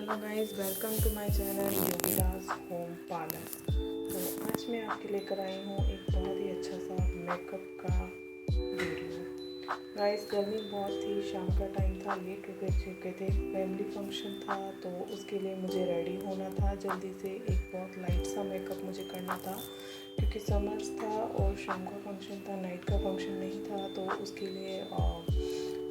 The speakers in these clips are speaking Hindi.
Hello guys, welcome to my channel Yogiraj home parlour. तो आज मैं आपके लेकर आई हूँ एक बहुत ही अच्छा सा मेकअप का वीडियो। गाइस, गर्मी बहुत थी, शाम का टाइम था, लेट हो चुके थे, फैमिली फंक्शन था तो उसके लिए मुझे रेडी होना था जल्दी से। एक बहुत लाइट सा मेकअप मुझे करना था क्योंकि समर्स था और शाम का फंक्शन था, नाइट का फंक्शन नहीं था। तो उसके लिए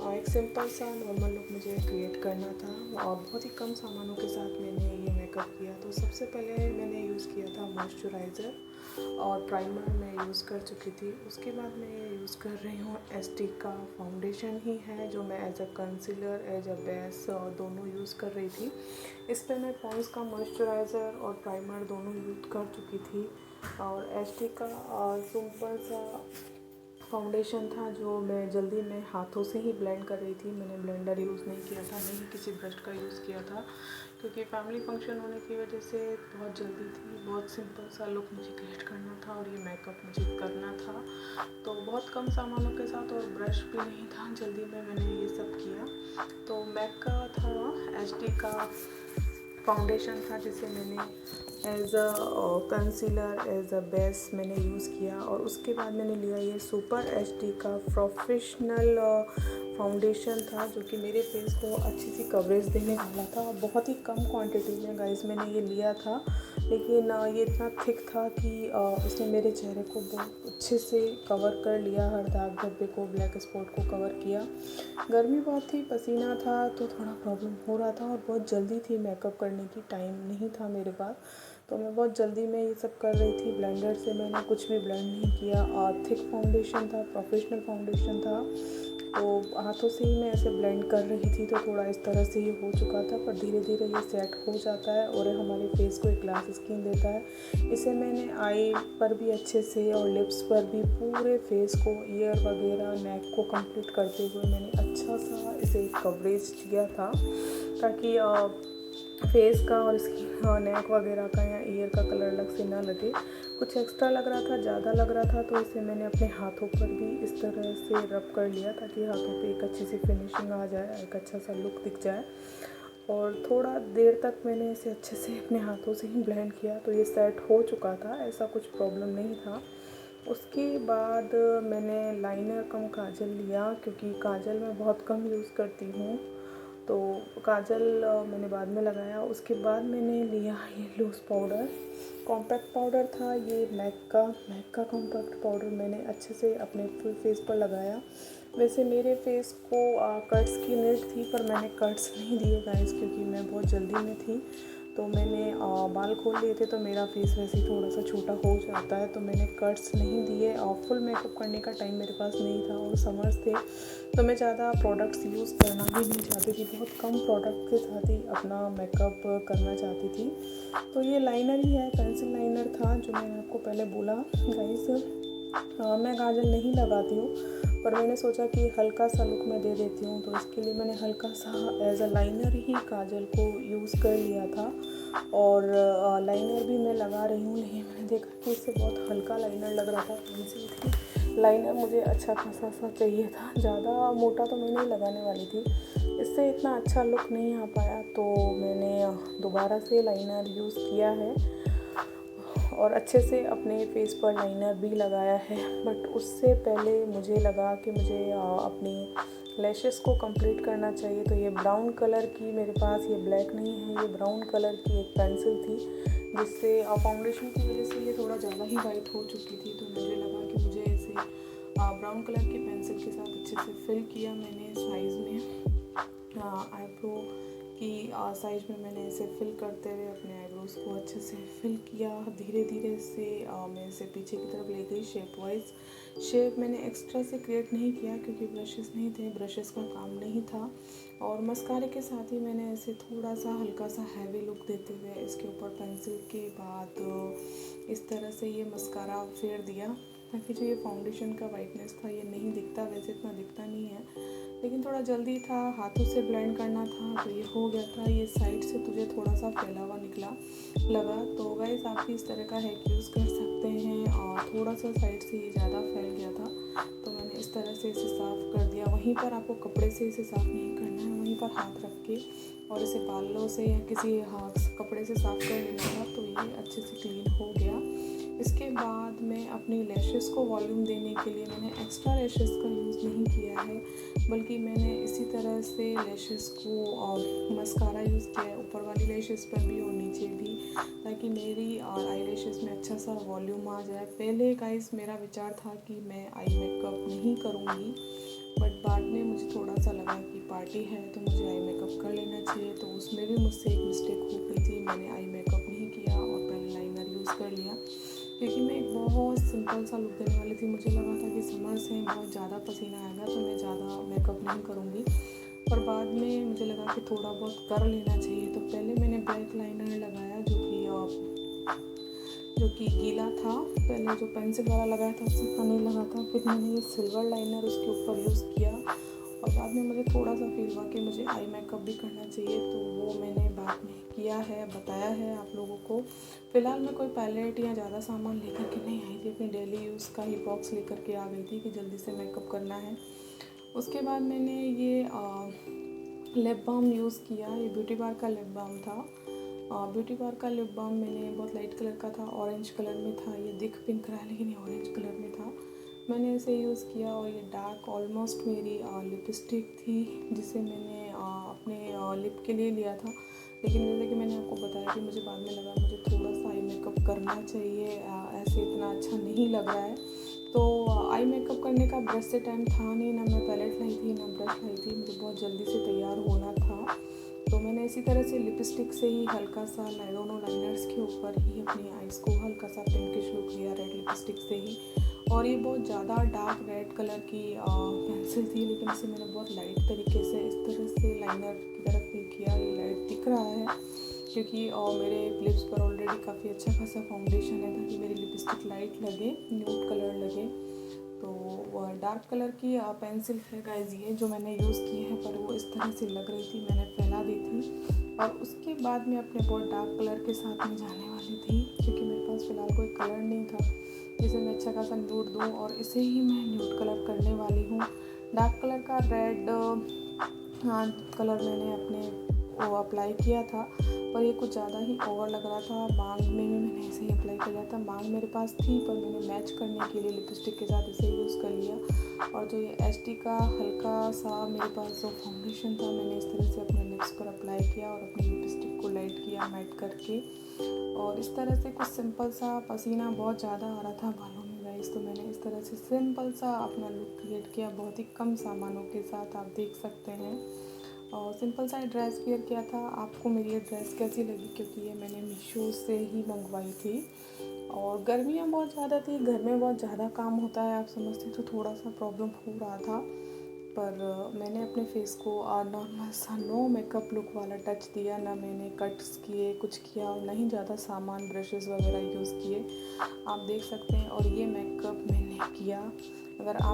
एक सिंपल सा नॉर्मल लुक मुझे क्रिएट करना था और बहुत ही कम सामानों के साथ मैंने ये मेकअप किया। तो सबसे पहले मैंने यूज़ किया था मॉइस्चराइज़र और प्राइमर मैं यूज़ कर चुकी थी। उसके बाद मैं ये यूज़ कर रही हूँ एसटी का फाउंडेशन ही है जो मैं as a concealer as a base दोनों यूज़ कर रही थी। इस पर मैं पॉन्ड्स का मॉइस्चराइज़र और प्राइमर दोनों यूज़ कर चुकी थी और एसटी का सिंपल सा फाउंडेशन था जो मैं जल्दी में हाथों से ही ब्लेंड कर रही थी। मैंने ब्लेंडर यूज़ नहीं किया था, नहीं किसी ब्रश का यूज़ किया था क्योंकि फैमिली फंक्शन होने की वजह से बहुत जल्दी थी। बहुत सिंपल सा लुक मुझे क्रिएट करना था और ये मेकअप मुझे करना था तो बहुत कम सामानों के साथ और ब्रश भी नहीं था, जल्दी में मैंने ये सब किया। तो मैक का था एचडी का फाउंडेशन था जिसे मैंने as a concealer as a base मैंने यूज़ किया और उसके बाद मैंने लिया ये सुपर एचडी का प्रोफेशनल फाउंडेशन था जो कि मेरे फेस को अच्छी सी कवरेज देने वाला था। बहुत ही कम क्वांटिटी में गाइस मैंने ये लिया था, लेकिन ये इतना थिक था कि इसने मेरे चेहरे को बहुत अच्छे से कवर कर लिया, हर दाग धब्बे को, ब्लैक स्पॉट को कवर किया। गर्मी बहुत थी, पसीना था तो थोड़ा प्रॉब्लम हो रहा था और बहुत जल्दी थी मेकअप करने की, टाइम नहीं था मेरे पास। तो मैं बहुत जल्दी में ये सब कर रही थी। ब्लेंडर से मैंने कुछ भी ब्लेंड नहीं किया और थिक फाउंडेशन था, प्रोफेशनल फाउंडेशन था तो हाथों से ही मैं ऐसे ब्लेंड कर रही थी। तो थोड़ा इस तरह से ये हो चुका था पर धीरे धीरे ये सेट हो जाता है और हमारे फेस को एक ग्लास स्किन देता है। इसे मैंने आई पर भी अच्छे से और लिप्स पर भी, पूरे फेस को, ईयर वगैरह, नेक को कंप्लीट करते हुए मैंने अच्छा सा इसे कवरेज दिया था ताकि फेस का और इसकी नेक वगैरह का या ईयर का कलर अलग से ना लगे। कुछ एक्स्ट्रा लग रहा था, ज़्यादा लग रहा था तो इसे मैंने अपने हाथों पर भी इस तरह से रब कर लिया ताकि हाथों पे एक अच्छी सी फिनिशिंग आ जाए, एक अच्छा सा लुक दिख जाए। और थोड़ा देर तक मैंने इसे अच्छे से अपने हाथों से ही ब्लेंड किया तो ये सेट हो चुका था, ऐसा कुछ प्रॉब्लम नहीं था। उसके बाद मैंने लाइनर कम काजल लिया क्योंकि काजल मैं बहुत कम यूज़ करती हूँ तो काजल मैंने बाद में लगाया। उसके बाद मैंने लिया ये लूज़ पाउडर, कॉम्पैक्ट पाउडर था ये मैक का कॉम्पैक्ट पाउडर मैंने अच्छे से अपने फुल फेस पर लगाया। वैसे मेरे फेस को कट्स की नीड थी पर मैंने कट्स नहीं दिए गाइस क्योंकि मैं बहुत जल्दी में थी। तो मैंने बाल खोल लिए थे तो मेरा फेस वैसे ही थोड़ा सा छोटा हो जाता है तो मैंने कट्स नहीं दिए और फुल मेकअप करने का टाइम मेरे पास नहीं था और समर्स थे तो मैं ज़्यादा प्रोडक्ट्स यूज़ करना भी नहीं चाहती थी, बहुत कम प्रोडक्ट के साथ ही अपना मेकअप करना चाहती थी। तो ये लाइनर ही है, पेंसिल लाइनर था जो मैंने आपको पहले बोला गाइस। मैं काजल नहीं लगाती हूँ पर मैंने सोचा कि हल्का सा लुक मैं दे देती हूँ तो इसके लिए मैंने हल्का सा एज अ लाइनर ही काजल को यूज़ कर लिया था और लाइनर भी मैं लगा रही हूँ। लेकिन मैंने देखा कि इससे बहुत हल्का लाइनर लग रहा था, पेंसिल थी, लाइनर मुझे अच्छा खासा सा चाहिए था, ज़्यादा मोटा तो मैं नहीं लगाने वाली थी, इससे इतना अच्छा लुक नहीं आ पाया तो मैंने दोबारा से लाइनर यूज़ किया है और अच्छे से अपने फेस पर लाइनर भी लगाया है। बट उससे पहले मुझे लगा कि मुझे अपनी लैशेस को कंप्लीट करना चाहिए तो ये ब्राउन कलर की, मेरे पास ये ब्लैक नहीं है, ये ब्राउन कलर की एक पेंसिल थी जिससे फाउंडेशन की वजह से ये थोड़ा ज़्यादा ही वाइट हो चुकी थी तो मुझे लगा कि मुझे ऐसे ब्राउन कलर की पेंसिल के साथ अच्छे से फिल किया मैंने साइज़ में, आईब्रो की साइज में मैंने इसे फिल करते हुए अपने आईब्रोज़ को अच्छे से फिल किया। धीरे धीरे से मैं इसे पीछे की तरफ ले गई शेप वाइज। शेप मैंने एक्स्ट्रा से क्रिएट नहीं किया क्योंकि ब्रशेस नहीं थे, ब्रशेस का काम नहीं था और मस्कारे के साथ ही मैंने इसे थोड़ा सा हल्का सा हैवी लुक देते हुए इसके ऊपर पेंसिल के बाद इस तरह से ये मस्कारा फेर दिया ताकि जो ये फाउंडेशन का वाइटनेस था ये नहीं दिखता, वैसे इतना दिखता नहीं है लेकिन थोड़ा जल्दी था, हाथों से ब्लेंड करना था तो ये हो गया था। ये साइड से तुझे थोड़ा सा फैला हुआ लगा तो गाइस आप भी इस तरह का हैक यूज़ कर सकते हैं और थोड़ा सा साइड से ये ज़्यादा फैल गया था तो मैंने इस तरह से इसे साफ़ कर दिया। वहीं पर आपको कपड़े से इसे साफ़ नहीं करना है, वहीं वहीं पर हाथ रख के और इसे बालों से या किसी कपड़े से साफ़ कर लेना था, तो ये अच्छे से क्लीन हो गया। इसके बाद मैं अपनी लैशेस को वॉल्यूम देने के लिए मैंने एक्स्ट्रा लैशेस का यूज़ नहीं किया है, बल्कि मैंने इसी तरह से लैशेस को मस्कारा यूज़ किया है, ऊपर वाली लैशेस पर भी और नीचे भी, ताकि मेरी आई लैशेस में अच्छा सा वॉल्यूम आ जाए। पहले गाइस मेरा विचार था कि मैं आई मेकअप नहीं करूँगी, बट बाद में मुझे थोड़ा सा लगा कि पार्टी है तो मुझे आई मेकअप कर लेना चाहिए, तो उसमें भी मुझसे एक मिस्टेक हो गई थी। मैंने आई मेकअप नहीं किया और पहले लाइनर यूज़ कर लिया, क्योंकि मैं एक बहुत सिंपल सा लुक देने वाली थी। मुझे लगा था कि समर से बहुत ज़्यादा पसीना आएगा तो मैं ज़्यादा मेकअप नहीं करूँगी, पर बाद में मुझे लगा कि थोड़ा बहुत कर लेना चाहिए। तो पहले मैंने ब्लैक लाइनर लगाया जो कि गीला था। पहले जो पेंसिल वाला लगाया था उससे पानी लगा था, फिर मैंने ये सिल्वर लाइनर उसके ऊपर यूज़ किया और बाद में मुझे थोड़ा सा फील हुआ कि मुझे आई मेकअप भी करना चाहिए, तो वो मैंने बाद में किया है, बताया है आप लोगों को। फ़िलहाल मैं कोई पैलेट या ज़्यादा सामान लेकर के नहीं आई थी, अपनी डेली यूज़ का ही बॉक्स लेकर के आ गई थी कि जल्दी से मेकअप करना है। उसके बाद मैंने ये लिप बाम यूज़ किया। ये ब्यूटी बार का लिप बाम था। ब्यूटी बार का लिप बाम मैंने बहुत लाइट कलर का था, ऑरेंज कलर में था। ये दिख पिंक रहा है लेकिन ये ऑरेंज कलर में था। मैंने इसे यूज़ किया और ये डार्क ऑलमोस्ट मेरी लिपस्टिक थी, जिसे मैंने अपने लिप के लिए लिया था। लेकिन जैसे कि मैंने आपको बताया कि मुझे बाद में लगा मुझे थोड़ा सा आई मेकअप करना चाहिए, ऐसे इतना अच्छा नहीं लग रहा है। तो आई मेकअप करने का ब्रश से टाइम था नहीं, ना मैं पैलेट लाई थी ना ब्रश लाई थी, मुझे बहुत जल्दी से तैयार होना था। तो मैंने इसी तरह से लिपस्टिक से ही हल्का सा दोनों लाइनर्स के ऊपर ही अपनी आइज़ को हल्का सा पिंकिश लुक दिया रेड लिपस्टिक से ही। और ये बहुत ज़्यादा डार्क रेड कलर की पेंसिल थी, लेकिन इसे मैंने बहुत लाइट तरीके से इस तरह से लाइनर की तरफ फिल किया। ये लाइट दिख रहा है क्योंकि मेरे लिप्स पर ऑलरेडी काफ़ी अच्छा खासा फाउंडेशन है, ताकि मेरी लिपस्टिक लाइट लगे, न्यूड कलर लगे। तो डार्क कलर की पेंसिल है गाइस ये जो मैंने यूज़ की है, पर वो इस तरह से लग रही थी, मैंने फैला दी थी। और उसके बाद मैं अपने बहुत डार्क कलर के साथ में जाने वाली थी, क्योंकि मेरे पास फ़िलहाल कोई कलर नहीं था जिसे मैं अच्छा खासा न्यूड दूँ, और इसे ही मैं न्यूड कलर करने वाली हूँ। डार्क कलर का रेड कलर मैंने अपने वो अप्लाई किया था, पर ये कुछ ज़्यादा ही ओवर लग रहा था। मांग में भी मैंने इसे ही अप्लाई किया था। मांग मेरे पास थी, पर मैंने मैच करने के लिए लिपस्टिक के साथ इसे यूज़ कर लिया। और जो ये HD का हल्का सा मेरे पास जो फाउंडेशन था, मैंने इस तरह से अपने लिप्स पर अप्लाई किया और अपनी लिपस्टिक को लाइट किया मैट करके। और इस तरह से कुछ सिंपल सा, पसीना बहुत ज़्यादा आ रहा था बालों में गाइस, तो मैंने इस तरह से सिंपल सा अपना लुक क्रिएट किया, बहुत ही कम सामानों के साथ, आप देख सकते हैं। और सिंपल सा ड्रेस वेयर किया था। आपको मेरी ये ड्रेस कैसी लगी, क्योंकि ये मैंने मीशो से ही मंगवाई थी। और गर्मियाँ बहुत ज़्यादा थी, घर में बहुत ज़्यादा काम होता है आप समझते, तो थोड़ा सा प्रॉब्लम हो रहा था। पर मैंने अपने फेस को नॉर्मल सा नो मेकअप लुक वाला टच दिया, ना मैंने कट्स किए, कुछ किया, और ना ही ज़्यादा सामान ब्रशेज़ वगैरह यूज़ किए, आप देख सकते हैं। और ये मेकअप मैंने किया। अगर आप